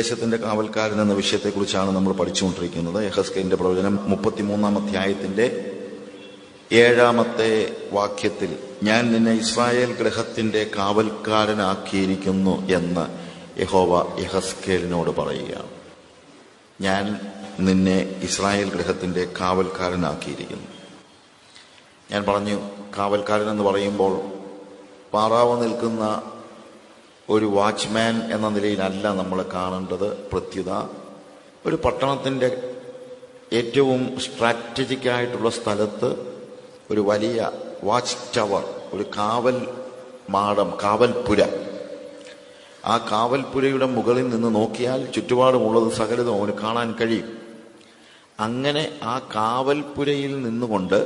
ദേശത്തിന്റെ കാവൽക്കാരൻ എന്ന വിഷയത്തെക്കുറിച്ചാണ് നമ്മൾ പഠിച്ചുകൊണ്ടിരിക്കുന്നത്. യെഹെസ്കേലിന്റെ പ്രവചനം 33-ാം അധ്യായത്തിന്റെ 7-ാമത്തെ വാക്യത്തിൽ ഞാൻ നിന്നെ ഇസ്രായേൽ ഗൃഹത്തിന്റെ കാവൽക്കാരനാക്കിയിരിക്കുന്നു എന്ന് യഹോവ യെഹെസ്കേലിനോട് പറയുകയാണ്. ഞാൻ നിന്നെ ഇസ്രായേൽ ഗൃഹത്തിന്റെ കാവൽക്കാരനാക്കിയിരിക്കുന്നു. ഞാൻ പറഞ്ഞു, കാവൽക്കാരൻ എന്ന് പറയുമ്പോൾ പാറാവ് നിൽക്കുന്ന ഒരു വാച്ച്മാൻ എന്ന നിലയിലല്ല നമ്മൾ കാണേണ്ടത്. പ്രത്യുത ഒരു പട്ടണത്തിന്റെ ഏറ്റവും സ്ട്രാറ്റജിക്കായിട്ടുള്ള സ്ഥലത്ത് ഒരു വലിയ വാച്ച് ടവർ, ഒരു കാവൽ മാടം, കാവൽപുര, ആ കാവൽപുരയുടെ മുകളിൽ നിന്ന് നോക്കിയാൽ ചുറ്റുപാടുമുള്ളത് സകലതും അവന് കാണാൻ കഴിയും. അങ്ങനെ ആ കാവൽപുരയിൽ നിന്നുകൊണ്ട്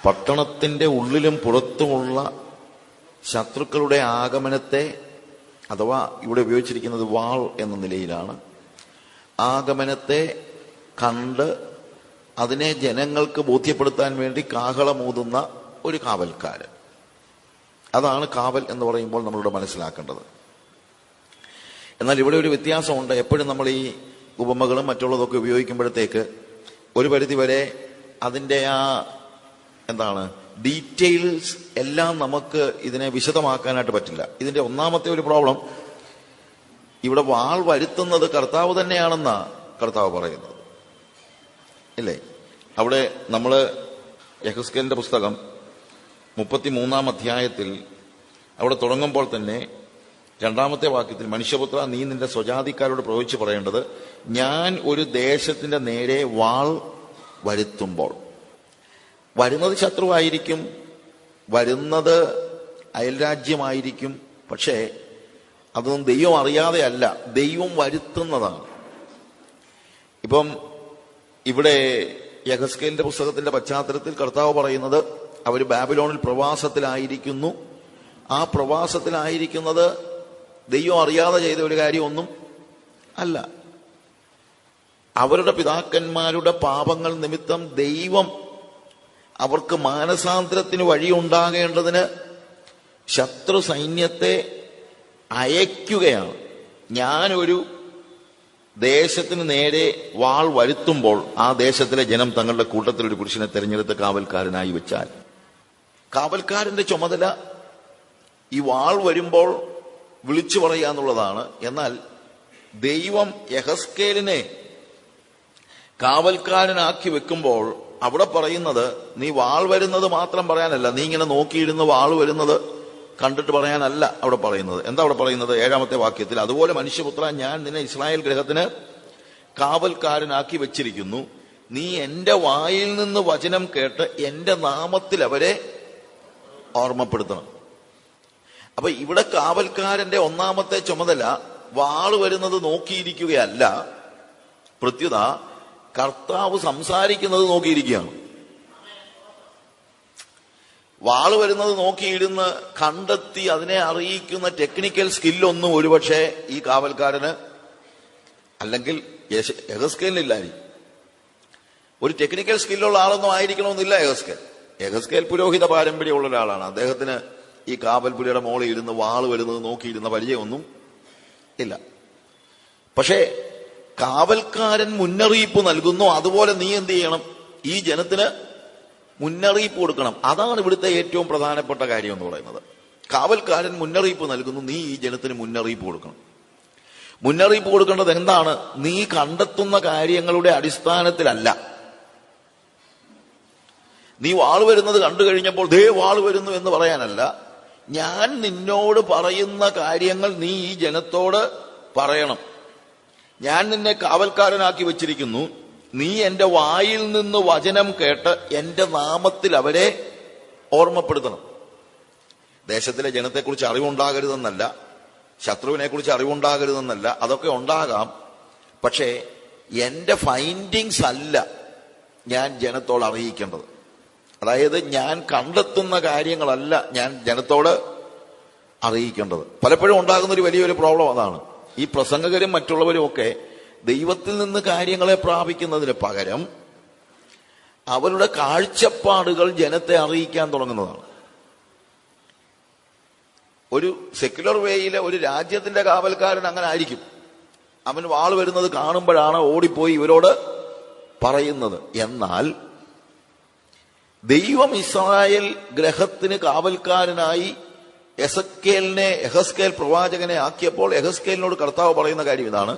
പട്ടണത്തിന്റെ ഉള്ളിലും പുറത്തുമുള്ള ശത്രുക്കളുടെ ആഗമനത്തെ, അഥവാ ഇവിടെ ഉപയോഗിച്ചിരിക്കുന്നത് വാൾ എന്ന നിലയിലാണ്, ആഗമനത്തെ കണ്ട് അതിനെ ജനങ്ങൾക്ക് ബോധ്യപ്പെടുത്താൻ വേണ്ടി കാഹളമൂതുന്ന ഒരു കാവൽക്കാരൻ. അതാണ് കാവൽ എന്ന് പറയുമ്പോൾ നമ്മളിവിടെ മനസ്സിലാക്കേണ്ടത്. എന്നാൽ ഇവിടെ ഒരു വ്യത്യാസമുണ്ട്. എപ്പോഴും നമ്മൾ ഈ ഉപമകളും മറ്റുള്ളതൊക്കെ ഉപയോഗിക്കുമ്പോഴത്തേക്ക് ഒരു പരിധിവരെ അതിൻ്റെ ഡീറ്റെയിൽസ് എല്ലാം നമുക്ക് ഇതിനെ വിശദമാക്കാനായിട്ട് പറ്റില്ല. ഇതിന്റെ ഒന്നാമത്തെ ഒരു പ്രോബ്ലം, ഇവിടെ വാൾ വരുത്തുന്നത് കർത്താവ് തന്നെയാണെന്നാ കർത്താവ് പറയുന്നത്, ഇല്ലേ? അവിടെ നമ്മൾ യെഹെസ്കേലിന്റെ പുസ്തകം 33-ാം അധ്യായത്തിൽ അവിടെ തുടങ്ങുമ്പോൾ തന്നെ 2-ാമത്തെ വാക്യത്തിൽ, മനുഷ്യപുത്ര, നീ നിന്റെ സ്വജാതിക്കാരോട് പ്രവചിച്ച് പറയേണ്ടത്, ഞാൻ ഒരു ദേശത്തിന്റെ നേരെ വാൾ വരുത്തുമ്പോൾ. വരുന്നത് ശത്രുവായിരിക്കും, വരുന്നത് അയൽരാജ്യമായിരിക്കും. പക്ഷേ അതൊന്നും ദൈവം അറിയാതെ അല്ല, ദൈവം വരുത്തുന്നതാണ്. ഇപ്പം ഇവിടെ യെഹെസ്കേലിന്റെ പുസ്തകത്തിന്റെ പശ്ചാത്തലത്തിൽ കർത്താവ് പറയുന്നത് അവർ ബാബിലോണിൽ പ്രവാസത്തിലായിരിക്കുന്നു. ആ പ്രവാസത്തിലായിരിക്കുന്നത് ദൈവം അറിയാതെ ചെയ്ത ഒരു കാര്യമൊന്നും അല്ല. അവരുടെ പിതാക്കന്മാരുടെ പാപങ്ങൾ നിമിത്തം ദൈവം അവർക്ക് മാനസാന്തരത്തിന് വഴിയുണ്ടാകേണ്ടതിന് ശത്രു സൈന്യത്തെ അയക്കുകയാണ്. ഞാനൊരു ദേശത്തിന് നേരെ വാൾ വരുത്തുമ്പോൾ ആ ദേശത്തിലെ ജനം തങ്ങളുടെ കൂട്ടത്തിൽ ഒരു പുരുഷനെ തെരഞ്ഞെടുത്ത് കാവൽക്കാരനായി വെച്ചാൽ, കാവൽക്കാരന്റെ ചുമതല ഈ വാൾ വരുമ്പോൾ വിളിച്ചു പറയുക എന്നുള്ളതാണ്. എന്നാൽ ദൈവം യെഹെസ്കേലിനെ കാവൽക്കാരനാക്കി വെക്കുമ്പോൾ അവിടെ പറയുന്നത് നീ വാൾ വരുന്നത് മാത്രം പറയാനല്ല, നീ ഇങ്ങനെ നോക്കിയിരുന്ന് വാൾ വരുന്നത് കണ്ടിട്ട് പറയാനല്ല അവിടെ പറയുന്നത്. എന്താ അവിടെ പറയുന്നത്? 7-ാമത്തെ വാക്യത്തിൽ, അതുപോലെ മനുഷ്യപുത്ര, ഞാൻ നിന്നെ ഇസ്രായേൽ ഗൃഹത്തിന് കാവൽക്കാരനാക്കി വെച്ചിരിക്കുന്നു. നീ എന്റെ വായിൽ നിന്ന് വചനം കേട്ട് എന്റെ നാമത്തിൽ അവരെ ഓർമ്മപ്പെടുത്തണം. അപ്പൊ ഇവിടെ കാവൽക്കാരന്റെ ഒന്നാമത്തെ ചുമതല വാൾ വരുന്നത് നോക്കിയിരിക്കുകയല്ല, പ്രത്യുത കർത്താവ് സംസാരിക്കുന്നത് നോക്കിയിരിക്കുകയാണ്. വാള് വരുന്നത് നോക്കിയിരുന്ന് കണ്ടെത്തി അതിനെ അറിയിക്കുന്ന ടെക്നിക്കൽ സ്കില്ലൊന്നും ഒരുപക്ഷെ ഈ കാവൽക്കാരന് അല്ലെങ്കിൽ യെഹെസ്കേലിനില്ലായിരിക്കും. ഒരു ടെക്നിക്കൽ സ്കില്ലുള്ള ആളൊന്നും ആയിരിക്കണമെന്നില്ല യെഹെസ്കേൽ പുരോഹിത പാരമ്പര്യമുള്ള ഒരാളാണ്. അദ്ദേഹത്തിന് ഈ കാവൽപുരയുടെ മോളിൽ ഇരുന്ന് വാള് വരുന്നത് നോക്കിയിരുന്ന പരിചയമൊന്നും ഇല്ല. പക്ഷേ കാവൽക്കാരൻ മുന്നറിയിപ്പ് നൽകുന്നു. അതുപോലെ നീ എന്ത് ചെയ്യണം? ഈ ജനത്തിന് മുന്നറിയിപ്പ് കൊടുക്കണം. അതാണ് ഇവിടുത്തെ ഏറ്റവും പ്രധാനപ്പെട്ട കാര്യം എന്ന് പറയുന്നത്. കാവൽക്കാരൻ മുന്നറിയിപ്പ് നൽകുന്നു, നീ ഈ ജനത്തിന് മുന്നറിയിപ്പ് കൊടുക്കണം. മുന്നറിയിപ്പ് കൊടുക്കേണ്ടത് എന്താണ്? നീ കണ്ടെത്തുന്ന കാര്യങ്ങളുടെ അടിസ്ഥാനത്തിലല്ല. നീ വാൾ വരുന്നത് കണ്ടു കഴിഞ്ഞപ്പോൾ ദേ വാൾ വരുന്നു എന്ന് പറയാനല്ല, ഞാൻ നിന്നോട് പറയുന്ന കാര്യങ്ങൾ നീ ഈ ജനത്തോട് പറയണം. ഞാൻ നിന്നെ കാവൽക്കാരനാക്കി വെച്ചിരിക്കുന്നു, നീ എന്റെ വായിൽ നിന്ന് വചനം കേട്ട് എന്റെ നാമത്തിൽ അവരെ ഓർമ്മപ്പെടുത്തണം. ദേശത്തിലെ ജനത്തെക്കുറിച്ച് അറിവുണ്ടാകരുതെന്നല്ല, ശത്രുവിനെ കുറിച്ച് അറിവുണ്ടാകരുതെന്നല്ല, അതൊക്കെ ഉണ്ടാകാം. പക്ഷേ എന്റെ ഫൈൻഡിങ്സ് അല്ല ഞാൻ ജനത്തോട് അറിയിക്കേണ്ടത്. അതായത് ഞാൻ കണ്ടെത്തുന്ന കാര്യങ്ങളല്ല ഞാൻ ജനത്തോട് അറിയിക്കേണ്ടത്. പലപ്പോഴും ഉണ്ടാകുന്ന ഒരു വലിയൊരു പ്രോബ്ലം അതാണ്. ഈ പ്രസംഗകരും മറ്റുള്ളവരും ഒക്കെ ദൈവത്തിൽ നിന്ന് കാര്യങ്ങളെ പ്രാപിക്കുന്നതിന് പകരം അവരുടെ കാഴ്ചപ്പാടുകൾ ജനത്തെ അറിയിക്കാൻ തുടങ്ങുന്നതാണ്. ഒരു സെക്യുലർ വേയിലെ ഒരു രാജ്യത്തിന്റെ കാവൽക്കാരൻ അങ്ങനെ ആയിരിക്കും. അവൻ വാൾ വരുന്നത് കാണുമ്പോഴാണ് ഓടിപ്പോയി ഇവരോട് പറയുന്നത്. എന്നാൽ ദൈവം ഇസ്രായേൽ ഗ്രഹത്തിന് കാവൽക്കാരനായി എഹസ്കേൽ പ്രവാചകനെ ആക്കിയപ്പോൾ എഹസ്കേലിനോട് കർത്താവ് പറയുന്ന കാര്യം ഇതാണ്: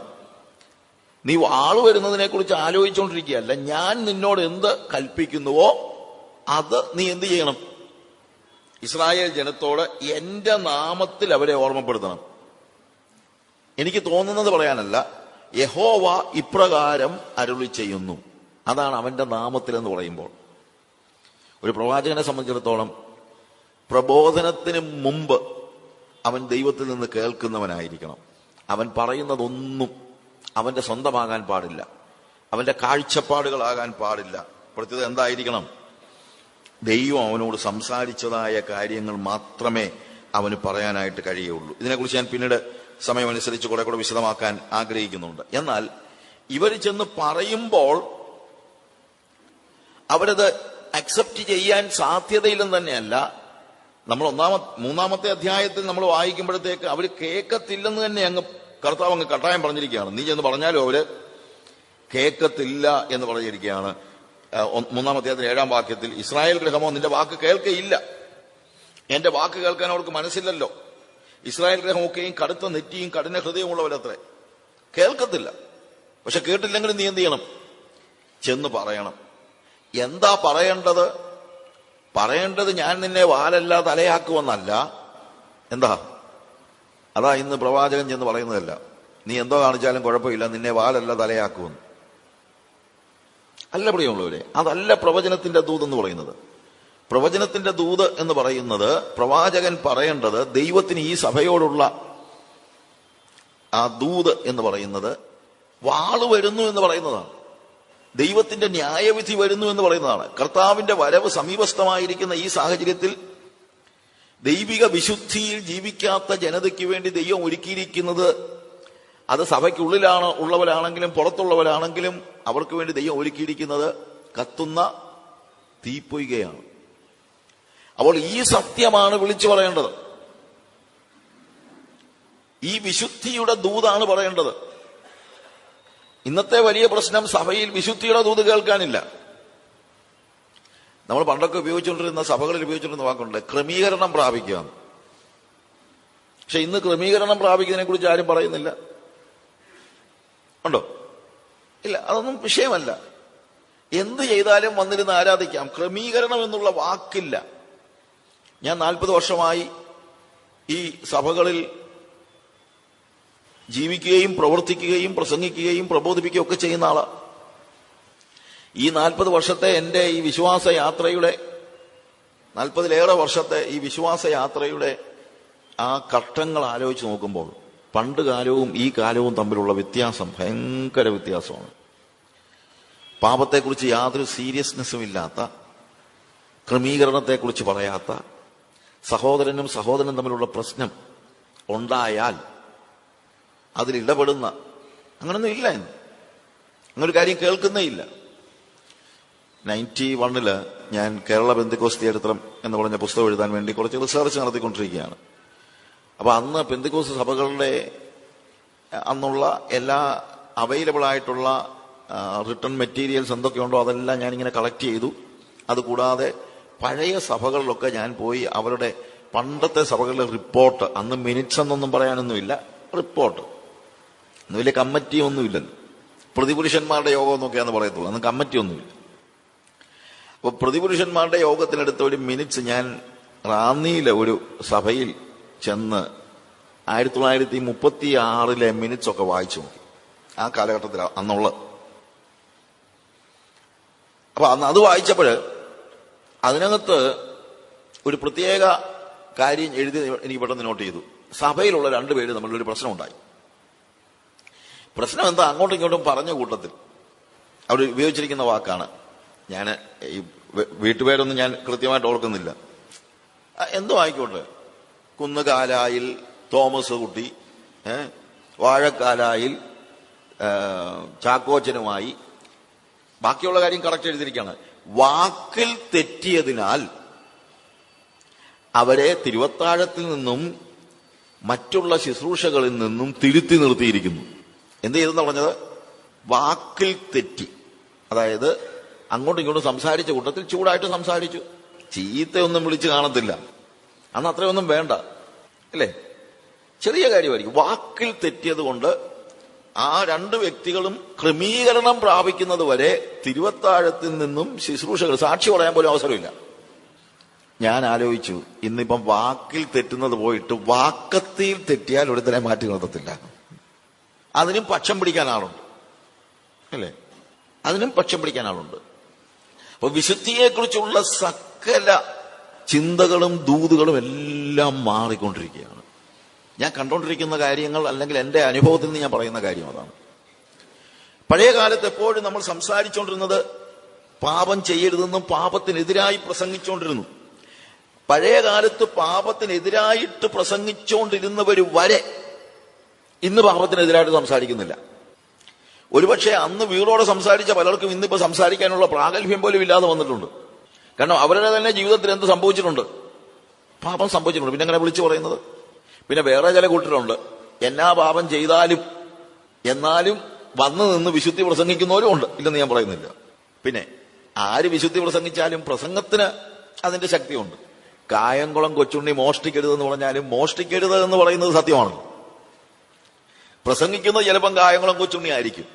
നീ വാൾ വരുന്നതിനെ കുറിച്ച് ആലോചിച്ചുകൊണ്ടിരിക്കുകയല്ല, ഞാൻ നിന്നോട് എന്ത് കൽപ്പിക്കുന്നുവോ അത് നീ എന്ത് ചെയ്യണം? ഇസ്രായേൽ ജനത്തോട് എന്റെ നാമത്തിൽ അവരെ ഓർമ്മപ്പെടുത്തണം. എനിക്ക് തോന്നുന്നത് പറയാനല്ല, യഹോവ ഇപ്രകാരം അരുളി ചെയ്യുന്നു. അതാണ് അവന്റെ നാമത്തിൽ എന്ന് പറയുമ്പോൾ. ഒരു പ്രവാചകനെ സംബന്ധിച്ചിടത്തോളം പ്രബോധനത്തിന് മുമ്പ് അവൻ ദൈവത്തിൽ നിന്ന് കേൾക്കുന്നവനായിരിക്കണം. അവൻ പറയുന്നതൊന്നും അവന്റെ സ്വന്തമാകാൻ പാടില്ല, അവന്റെ കാഴ്ചപ്പാടുകളാകാൻ പാടില്ല. പ്രത്യേകത എന്തായിരിക്കണം? ദൈവം അവനോട് സംസാരിച്ചതായ കാര്യങ്ങൾ മാത്രമേ അവന് പറയാനായിട്ട് കഴിയുള്ളൂ. ഇതിനെക്കുറിച്ച് ഞാൻ പിന്നീട് സമയമനുസരിച്ച് കുറെ കൂടെ വിശദമാക്കാൻ ആഗ്രഹിക്കുന്നുണ്ട്. എന്നാൽ ഇവർ ചെന്ന് പറയുമ്പോൾ അവരത് അക്സെപ്റ്റ് ചെയ്യാൻ സാധ്യതയില്ലെന്ന് തന്നെയല്ല, നമ്മൾ മൂന്നാമത്തെ അധ്യായത്തിൽ നമ്മൾ വായിക്കുമ്പോഴത്തേക്ക് അവർ കേൾക്കത്തില്ലെന്ന് തന്നെ കർത്താവ് അങ്ങ് കട്ടായം പറഞ്ഞിരിക്കുകയാണ്. നീ ചെന്ന് പറഞ്ഞാലും അവര് കേൾക്കത്തില്ല എന്ന് പറഞ്ഞിരിക്കുകയാണ്. മൂന്നാം അധ്യായത്തിൽ 7-ാം വാക്യത്തിൽ, ഇസ്രായേൽ ഗൃഹമോ നിന്റെ വാക്ക് കേൾക്കയില്ല. എന്റെ വാക്ക് കേൾക്കാൻ അവർക്ക് മനസ്സില്ലല്ലോ. ഇസ്രായേൽ ഗ്രഹമൊക്കെയും കടുത്ത നെറ്റിയും കഠിന ഹൃദയമുള്ളവരത്രേ, കേൾക്കത്തില്ല. പക്ഷെ കേട്ടില്ലെങ്കിലും നീ എന്ത് ചെയ്യണം? ചെന്ന് പറയണം. എന്താ പറയേണ്ടത്? പറയേണ്ടത് ഞാൻ നിന്നെ വാലല്ല തലയാക്കുമെന്നല്ല. എന്താ? അതാ ഇന്ന് പ്രവാചകൻ ചെന്ന് പറയുന്നതല്ല, നീ എന്തോ കാണിച്ചാലും കുഴപ്പമില്ല, നിന്നെ വാലല്ല തലയാക്കുമെന്ന്. അല്ല പ്രിയമുള്ളവരെ, അതല്ല പ്രവചനത്തിന്റെ ദൂത് എന്ന് പറയുന്നത്. പ്രവചനത്തിന്റെ ദൂത് എന്ന് പറയുന്നത്, പ്രവാചകൻ പറയേണ്ടത്, ദൈവത്തിന് ഈ സഭയോടുള്ള ആ ദൂത് എന്ന് പറയുന്നത് വാള് വരുന്നു എന്ന് പറയുന്നതാണ്. ദൈവത്തിന്റെ ന്യായവിധി വരുന്നു എന്ന് പറയുന്നതാണ്. കർത്താവിന്റെ വരവ് സമീപസ്ഥമായിരിക്കുന്ന ഈ സാഹചര്യത്തിൽ ദൈവിക വിശുദ്ധിയിൽ ജീവിക്കാത്ത ജനതയ്ക്ക് വേണ്ടി ദൈവം ഒരുക്കിയിരിക്കുന്നത്, അത് സഭയ്ക്കുള്ളിലാണ് ഉള്ളവരാണെങ്കിലും പുറത്തുള്ളവരാണെങ്കിലും അവർക്ക് വേണ്ടി ദൈവം ഒരുക്കിയിരിക്കുന്നത് കത്തുന്ന തീപ്പൊയ്കയാണ്. അപ്പോൾ ഈ സത്യമാണ് വിളിച്ചു പറയേണ്ടത്. ഈ വിശുദ്ധിയുടെ ദൂതാണ് പറയേണ്ടത്. ഇന്നത്തെ വലിയ പ്രശ്നം, സഭയിൽ വിശുദ്ധിയുടെ ദൂത് കേൾക്കാനില്ല. നമ്മൾ പണ്ടൊക്കെ ഉപയോഗിച്ചുകൊണ്ടിരുന്ന, സഭകളിൽ ഉപയോഗിച്ചുകൊണ്ടിരുന്ന വാക്കുണ്ട്, ക്രമീകരണം പ്രാപിക്കുക. പക്ഷെ ഇന്ന് ക്രമീകരണം പ്രാപിക്കുന്നതിനെ കുറിച്ച് ആരും പറയുന്നില്ല. ഉണ്ടോ? ഇല്ല, അതൊന്നും വിഷയമല്ല. എന്ത് ചെയ്താലും വന്നിരുന്ന് ആരാധിക്കാം. ക്രമീകരണം എന്നുള്ള വാക്കില്ല. ഞാൻ 40 വർഷമായി ഈ സഭകളിൽ ജീവിക്കുകയും പ്രവർത്തിക്കുകയും പ്രസംഗിക്കുകയും പ്രബോധിപ്പിക്കുകയും ഒക്കെ ചെയ്യുന്ന ആളാ. ഈ 40 വർഷത്തെ എൻ്റെ ഈ വിശ്വാസ യാത്രയുടെ, 40-ലേറെ വർഷത്തെ ഈ വിശ്വാസ യാത്രയുടെ ആ ഘട്ടങ്ങൾ ആലോചിച്ച് നോക്കുമ്പോൾ പണ്ട് കാലവും ഈ കാലവും തമ്മിലുള്ള വ്യത്യാസം ഭയങ്കര വ്യത്യാസമാണ്. പാപത്തെക്കുറിച്ച് യാതൊരു സീരിയസ്നെസ്സും ഇല്ലാത്ത, ക്രമീകരണത്തെക്കുറിച്ച് പറയാത്ത, സഹോദരനും സഹോദരനും തമ്മിലുള്ള പ്രശ്നം ഉണ്ടായാൽ അതിലിടപെടുന്ന, അങ്ങനൊന്നും ഇല്ല. ഇന്ന് അങ്ങനൊരു കാര്യം കേൾക്കുന്നേ ഇല്ല. 91 ഞാൻ കേരള പെന്തിക്കോസ്ത് ചരിത്രം എന്ന് പറഞ്ഞ പുസ്തകം എഴുതാൻ വേണ്ടി കുറച്ച് റിസർച്ച് നടത്തിക്കൊണ്ടിരിക്കുകയാണ്. അപ്പൊ അന്ന് പെന്തിക്കോസ്ത് സഭകളുടെ അന്നുള്ള എല്ലാ അവൈലബിൾ ആയിട്ടുള്ള റിട്ടൺ മെറ്റീരിയൽസ് എന്തൊക്കെയുണ്ടോ അതെല്ലാം ഞാനിങ്ങനെ കളക്ട് ചെയ്തു. അതുകൂടാതെ പഴയ സഭകളിലൊക്കെ ഞാൻ പോയി അവരുടെ പണ്ടത്തെ സഭകളുടെ റിപ്പോർട്ട്, അന്ന് മിനിറ്റ്സ് എന്നൊന്നും പറയാനൊന്നുമില്ല, റിപ്പോർട്ട്, അന്ന് വലിയ കമ്മിറ്റി ഒന്നുമില്ലല്ലോ. പ്രതിപുരുഷന്മാരുടെ യോഗം എന്നൊക്കെയാന്ന് പറയത്തുള്ളൂ, അന്ന് കമ്മിറ്റി ഒന്നുമില്ല. അപ്പൊ പ്രതിപുരുഷന്മാരുടെ യോഗത്തിനെടുത്ത ഒരു മിനിറ്റ്സ് ഞാൻ റാന്നിയിലെ ഒരു സഭയിൽ ചെന്ന് 1936 മിനിറ്റ്സ് ഒക്കെ വായിച്ചു നോക്കി. ആ കാലഘട്ടത്തിൽ അന്നുള്ള. അപ്പൊ അന്ന് അത് വായിച്ചപ്പോഴ് അതിനകത്ത് ഒരു പ്രത്യേക കാര്യം എഴുതി എനിക്ക് പെട്ടെന്ന് നോട്ട് ചെയ്തു. സഭയിലുള്ള 2 പേര് തമ്മിലൊരു പ്രശ്നം ഉണ്ടായി. പ്രശ്നം എന്താ? അങ്ങോട്ടും ഇങ്ങോട്ടും പറഞ്ഞ കൂട്ടത്തിൽ അവർ ഉപയോഗിച്ചിരിക്കുന്ന വാക്കാണ്, ഞാൻ ഈ വീട്ടുപേരൊന്നും ഞാൻ കൃത്യമായിട്ട് ഓർക്കുന്നില്ല, എന്തോ ആയിക്കോട്ടെ, കുന്നുകാലായിൽ തോമസ് കുട്ടി, വാഴക്കാലായിൽ ചാക്കോച്ചനുമായി, ബാക്കിയുള്ള കാര്യം കറക്റ്റ് എഴുതിയിരിക്കുകയാണ്. വാക്കിൽ തെറ്റിയതിനാൽ അവരെ തിരുവത്താഴത്തിൽ നിന്നും മറ്റുള്ള ശുശ്രൂഷകളിൽ നിന്നും തിരുത്തി നിർത്തിയിരിക്കുന്നു. എന്ത് ചെയ്തെന്ന് പറഞ്ഞത്? വാക്കിൽ തെറ്റി. അതായത് അങ്ങോട്ടും ഇങ്ങോട്ടും സംസാരിച്ച കൂട്ടത്തിൽ ചൂടായിട്ട് സംസാരിച്ചു. ചീത്തയൊന്നും വിളിച്ച് കാണത്തില്ല, അന്ന് അത്രയൊന്നും വേണ്ട അല്ലേ? ചെറിയ കാര്യമായിരിക്കും. വാക്കിൽ തെറ്റിയത് കൊണ്ട് ആ രണ്ട് വ്യക്തികളും ക്രമീകരണം പ്രാപിക്കുന്നത് വരെ തിരുവത്താഴത്തിൽ നിന്നും ശുശ്രൂഷകൾ സാക്ഷി പറയാൻ പോലും അവസരമില്ല. ഞാൻ ആലോചിച്ചു, ഇന്നിപ്പം വാക്കിൽ തെറ്റുന്നത് പോയിട്ട് വാക്കത്തിൽ തെറ്റിയാൽ ഒരുത്തരെ മാറ്റി നിർത്തത്തില്ല. അതിനും പക്ഷം പിടിക്കാൻ ആളുണ്ട് അല്ലേ? അതിനും പക്ഷം പിടിക്കാൻ ആളുണ്ട്. അപ്പൊ വിശുദ്ധിയെക്കുറിച്ചുള്ള സകല ചിന്തകളും ദൂതുകളും എല്ലാം മാറിക്കൊണ്ടിരിക്കുകയാണ്. ഞാൻ കണ്ടുകൊണ്ടിരിക്കുന്ന കാര്യങ്ങൾ, അല്ലെങ്കിൽ എന്റെ അനുഭവത്തിൽ നിന്ന് ഞാൻ പറയുന്ന കാര്യം അതാണ്. പഴയ കാലത്ത് എപ്പോഴും നമ്മൾ സംസാരിച്ചുകൊണ്ടിരുന്നത് പാപം ചെയ്യരുതെന്നും പാപത്തിനെതിരായി പ്രസംഗിച്ചുകൊണ്ടിരുന്നു. പഴയ കാലത്ത് പാപത്തിനെതിരായിട്ട് പ്രസംഗിച്ചുകൊണ്ടിരുന്നവർ വരെ ഇന്ന് പാപത്തിനെതിരായിട്ട് സംസാരിക്കുന്നില്ല. ഒരുപക്ഷെ അന്ന് വീടോടെ സംസാരിച്ച പലർക്കും ഇന്നിപ്പോ സംസാരിക്കാനുള്ള പ്രാഗൽഭ്യം പോലും ഇല്ലാതെ വന്നിട്ടുണ്ട്. കാരണം അവരുടെ തന്നെ ജീവിതത്തിൽ എന്ത് സംഭവിച്ചിട്ടുണ്ട്? പാപം സംഭവിച്ചിട്ടുണ്ട്. പിന്നെ അങ്ങനെ വിളിച്ചു പറയുന്നത്. പിന്നെ വേറെ ചില കൂട്ടരുണ്ട്, എന്നാ പാപം ചെയ്താലും എന്നാലും വന്നു നിന്ന് വിശുദ്ധി പ്രസംഗിക്കുന്നവരും ഉണ്ട്, ഇല്ലെന്ന് ഞാൻ പറയുന്നില്ല. പിന്നെ ആര് വിശുദ്ധി പ്രസംഗിച്ചാലും പ്രസംഗത്തിന് അതിന്റെ ശക്തിയുണ്ട്. കായംകുളം കൊച്ചുണ്ണി മോഷ്ടിക്കരുതെന്ന് പറഞ്ഞാലും മോഷ്ടിക്കരുത് എന്ന് പറയുന്നത് സത്യമാണ്. പ്രസംഗിക്കുന്നത് ചിലപ്പം കായംകുളം കൊച്ചുണ്ണി ആയിരിക്കും.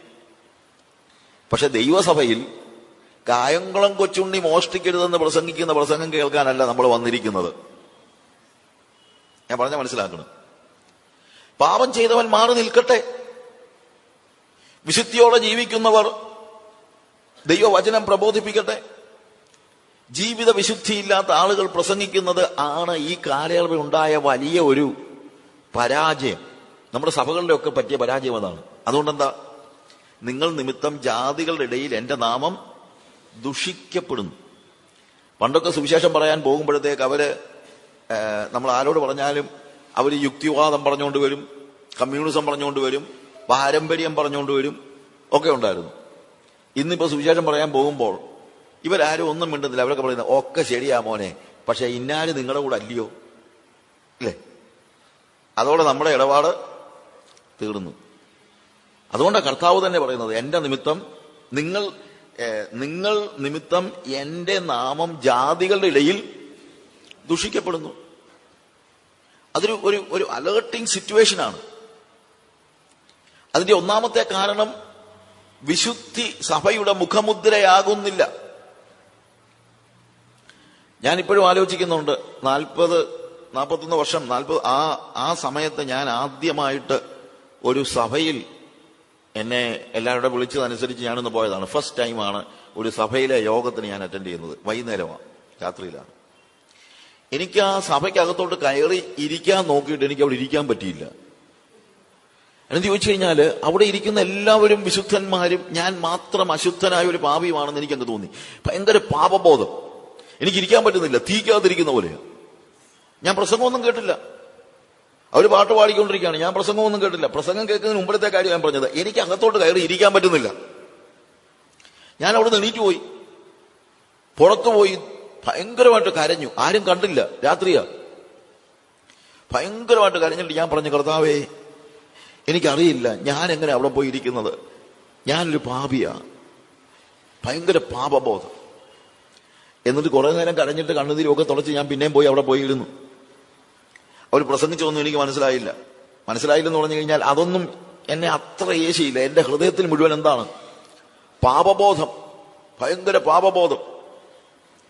പക്ഷെ ദൈവസഭയിൽ കായംകുളം കൊച്ചുണ്ണി മോഷ്ടിക്കരുതെന്ന് പ്രസംഗിക്കുന്ന പ്രസംഗം കേൾക്കാനല്ല നമ്മൾ വന്നിരിക്കുന്നത്. ഞാൻ പറഞ്ഞ മനസ്സിലാക്കണം. പാപം ചെയ്തവൻ മാറി നിൽക്കട്ടെ. വിശുദ്ധിയോടെ ജീവിക്കുന്നവർ ദൈവവചനം പ്രബോധിപ്പിക്കട്ടെ. ജീവിത വിശുദ്ധിയില്ലാത്ത ആളുകൾ പ്രസംഗിക്കുന്നത് ആണ് ഈ കാലയളവിൽ ഉണ്ടായ വലിയ ഒരു പരാജയം. നമ്മുടെ സഭകളിലൊക്കെ പറ്റിയ പരാജയം അതാണ്. അതുകൊണ്ടെന്താ? നിങ്ങൾ നിമിത്തം ജാതികളുടെ ഇടയിൽ എന്റെ നാമം ദുഷിക്കപ്പെടുന്നു. പണ്ടൊക്കെ സുവിശേഷം പറയാൻ പോകുമ്പോഴത്തേക്ക് അവര് നമ്മൾ ആരോട് പറഞ്ഞാലും അവർ യുക്തിവാദം പറഞ്ഞുകൊണ്ട് വരും, കമ്മ്യൂണിസം പറഞ്ഞുകൊണ്ട് വരും, പാരമ്പര്യം പറഞ്ഞുകൊണ്ട് വരും, ഒക്കെ ഉണ്ടായിരുന്നു. ഇന്നിപ്പോ സുവിശേഷം പറയാൻ പോകുമ്പോൾ ഇവരാരും ഒന്നും മിണ്ടുന്നില്ല. അവരൊക്കെ പറയുന്നത് ഒക്കെ ശരിയാ മോനെ, പക്ഷെ ഇന്നാര് നിങ്ങളുടെ കൂടെ അല്ലയോ അല്ലേ? അതോടെ നമ്മുടെ ഇടപാട് തീർന്നു. അതുകൊണ്ടാണ് കർത്താവ് തന്നെ പറയുന്നത്, എന്റെ നിമിത്തം നിങ്ങൾ നിമിത്തം എന്റെ നാമം ജാതികളുടെ ഇടയിൽ ദുഷിക്കപ്പെടുന്നു. അതൊരു ഒരു അലേർട്ടിംഗ് സിറ്റുവേഷനാണ്. അതിന്റെ ഒന്നാമത്തെ കാരണം വിശുദ്ധി സഭയുടെ മുഖമുദ്രയാകുന്നില്ല. ഞാനിപ്പോഴും ആലോചിക്കുന്നുണ്ട്, 41 വർഷം ആ സമയത്ത് ഞാൻ ആദ്യമായിട്ട് ഒരു സഭയിൽ എന്നെ എല്ലാവരുടെ വിളിച്ചതനുസരിച്ച് ഞാനൊന്ന് പോയതാണ്. ഫസ്റ്റ് ടൈമാണ് ഒരു സഭയിലെ യോഗത്തിന് ഞാൻ അറ്റൻഡ് ചെയ്യുന്നത്. വൈകുന്നേരമാണ്, രാത്രിയിലാണ്. എനിക്ക് ആ സഭയ്ക്കകത്തോട്ട് കയറി ഇരിക്കാൻ നോക്കിയിട്ട് എനിക്ക് അവിടെ ഇരിക്കാൻ പറ്റിയില്ല. എന്ന് ചോദിച്ചു കഴിഞ്ഞാൽ അവിടെ ഇരിക്കുന്ന എല്ലാവരും വിശുദ്ധന്മാരും ഞാൻ മാത്രം അശുദ്ധനായ ഒരു പാപിയുമാണെന്ന് എനിക്കങ്ങ് തോന്നി. ഭയങ്കര പാപബോധം. എനിക്കിരിക്കാൻ പറ്റുന്നില്ല, തീക്കാതിരിക്കുന്ന പോലെയാണ്. ഞാൻ പ്രസംഗമൊന്നും കേട്ടില്ല. അവർ പാട്ട് പാടിക്കൊണ്ടിരിക്കുകയാണ്, ഞാൻ പ്രസംഗമൊന്നും കേട്ടില്ല. പ്രസംഗം കേൾക്കുന്നതിന് മുമ്പത്തെ കാര്യം ഞാൻ പറഞ്ഞത്, എനിക്ക് അകത്തോട്ട് കയറി ഇരിക്കാൻ പറ്റുന്നില്ല. ഞാൻ അവിടെ നിന്ന് എണീറ്റ് പോയി, പുറത്തുപോയി ഭയങ്കരമായിട്ട് കരഞ്ഞു. ആരും കണ്ടില്ല, രാത്രിയാ. ഭയങ്കരമായിട്ട് കരഞ്ഞിട്ട് ഞാൻ പറഞ്ഞു, കർത്താവേ എനിക്കറിയില്ല ഞാൻ എങ്ങനെ അവിടെ പോയി ഇരിക്കുന്നത്, ഞാനൊരു പാപിയാ. ഭയങ്കര പാപബോധം. എന്നിട്ട് കുറെ നേരം കരഞ്ഞിട്ട് കണ്ണുനീരൊക്കെ തുടച്ച് ഞാൻ പിന്നെയും പോയി അവിടെ പോയിരുന്നു. അവർ പ്രസംഗിച്ചൊന്നും എനിക്ക് മനസ്സിലായില്ലെന്ന് പറഞ്ഞു കഴിഞ്ഞാൽ അതൊന്നും എന്നെ അത്ര ഏശിയില്ല. എന്റെ ഹൃദയത്തിൽ മുഴുവൻ എന്താണ്? പാപബോധം, ഭയങ്കര പാപബോധം.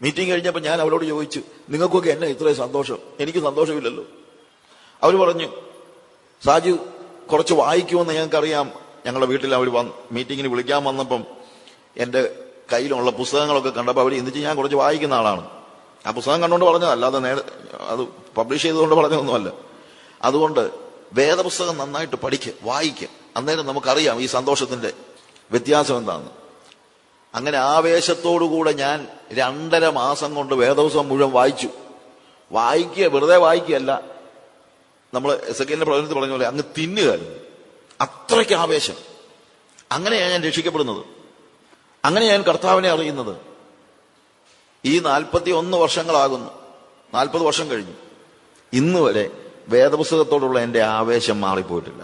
മീറ്റിംഗ് കഴിഞ്ഞപ്പോൾ ഞാൻ അവരോട് ചോദിച്ചു, നിങ്ങൾക്കൊക്കെ എന്നെ ഇത്രയും സന്തോഷം? എനിക്ക് സന്തോഷമില്ലല്ലോ. അവർ പറഞ്ഞു, സാജു കുറച്ച് വായിക്കുമെന്ന് ഞങ്ങൾക്കറിയാം. ഞങ്ങളുടെ വീട്ടിൽ അവർ മീറ്റിങ്ങിന് വിളിക്കാൻ വന്നപ്പം എന്റെ കയ്യിലുള്ള പുസ്തകങ്ങളൊക്കെ കണ്ടപ്പോൾ അവർ ചിന്തിച്ച് ഞാൻ കുറച്ച് വായിക്കുന്ന ആളാണ്. ആ പുസ്തകം കണ്ടുകൊണ്ട് പറഞ്ഞത്, അല്ലാതെ അത് പബ്ലിഷ് ചെയ്തുകൊണ്ട് പറഞ്ഞതൊന്നുമല്ല. അതുകൊണ്ട് വേദപുസ്തകം നന്നായിട്ട് വായിക്കുക. അന്നേരം നമുക്കറിയാം ഈ സന്തോഷത്തിന്റെ വ്യത്യാസം എന്താണെന്ന്. അങ്ങനെ ആവേശത്തോടുകൂടെ ഞാൻ 2.5 മാസം കൊണ്ട് വേദപുസ്തകം മുഴുവൻ വായിച്ചു. വെറുതെ വായിക്കുകയല്ല, നമ്മൾ എസെക്കിയേലിന്റെ പ്രവചനത്തിൽ പറഞ്ഞ പോലെ അങ്ങ് തിന്നുകയായിരുന്നു. അത്രയ്ക്ക് ആവേശം. അങ്ങനെയാണ് ഞാൻ രക്ഷിക്കപ്പെടുന്നത്. അങ്ങനെ ഞാൻ കർത്താവിനെ അറിയുന്നത്. ഈ 41 വർഷങ്ങളാകുന്നു, 40 വർഷം കഴിഞ്ഞു. ഇന്ന് വരെ വേദപുസ്തകത്തോടുള്ള എന്റെ ആവേശം മാറിപ്പോയിട്ടില്ല.